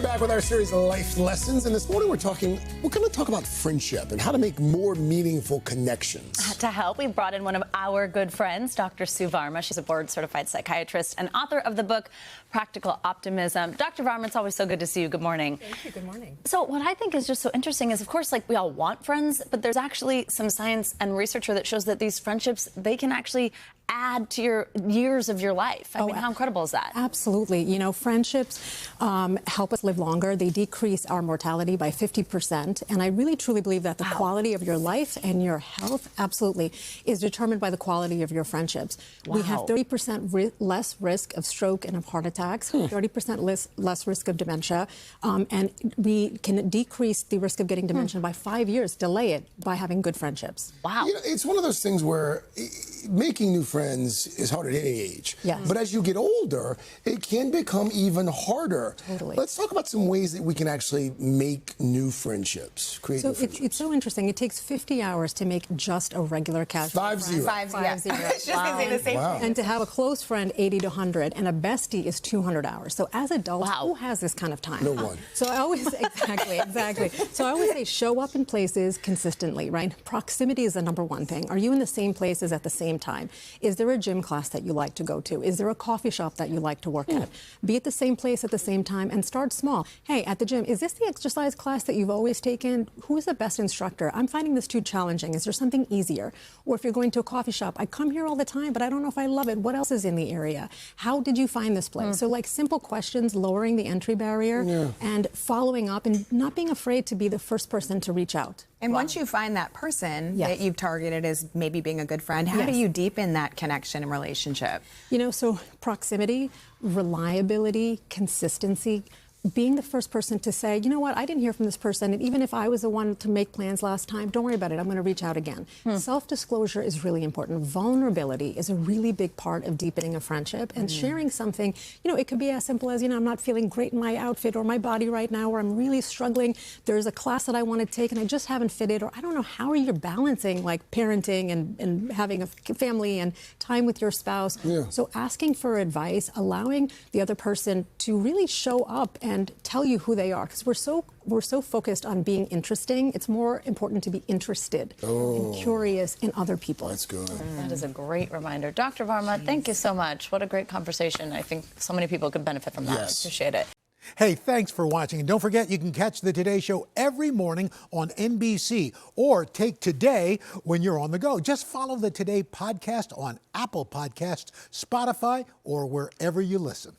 back with our series of life lessons, and this morning we're going to talk about friendship and how to make more meaningful connections. To help, we brought in one of our good friends, Dr. Sue Varma. She's a board-certified psychiatrist and author of the book Practical Optimism. Dr. Varma, it's always so good to see you. Good morning. Thank you. Good morning. So what I think is just so interesting is, of course, like we all want friends, but there's actually some science and research that shows that these friendships, they can actually add to your years of your life. I mean, how incredible is that? Absolutely. You know, friendships help us live longer. They decrease our mortality by 50%. And I really, truly believe that the quality of your life and your health, absolutely, is determined by the quality of your friendships. Wow. We have 30% less risk of stroke and of heart attacks, 30% less risk of dementia, and we can decrease the risk of getting dementia by 5 years, delay it by having good friendships. Wow. You know, it's one of those things where making new friends is hard at any age. Yes. But as you get older, it can become even harder. Totally. Let's talk about some ways that we can actually make new friendships, create new friendships. It's so interesting. It takes 50 hours to make just a regular casual friend. 50. 50. I was just gonna say the same thing. And to have a close friend, 80 to 100, and a bestie is 200 hours. So as adults, Wow. who has this kind of time? No one. So I always, exactly. So I always say show up in places consistently, right? Proximity is the number one thing. Are you in the same places at the same time? Is there a gym class that you like to go to? Is there a coffee shop that you like to work at? Be at the same place at the same time and start small. Hey, at the gym, is this the exercise class that you've always taken? Who's the best instructor? I'm finding this too challenging. Is there something easier? Or if you're going to a coffee shop, I come here all the time, but I don't know if I love it. What else is in the area? How did you find this place? So like simple questions, lowering the entry barrier and following up and not being afraid to be the first person to reach out. And once you find that person that you've targeted as maybe being a good friend, how do you deepen that connection and relationship? You know, so proximity, reliability, consistency, being the first person to say, you know what, I didn't hear from this person, and even if I was the one to make plans last time, don't worry about it, I'm going to reach out again. Self-disclosure is really important. Vulnerability is a really big part of deepening a friendship, and sharing something, you know, it could be as simple as, you know, I'm not feeling great in my outfit or my body right now, or I'm really struggling, there's a class that I want to take and I just haven't fit it, or I don't know how you're balancing like parenting and having a family and time with your spouse. So asking for advice, allowing the other person to really show up and tell you who they are, because we're so focused on being interesting. It's more important to be interested and curious in other people. That's good. That is a great reminder. Dr. Varma, thank you so much. What a great conversation. I think so many people could benefit from that. Yes. I appreciate it. Hey, thanks for watching. And don't forget, you can catch the Today Show every morning on NBC or take Today when you're on the go. Just follow the Today podcast on Apple Podcasts, Spotify, or wherever you listen.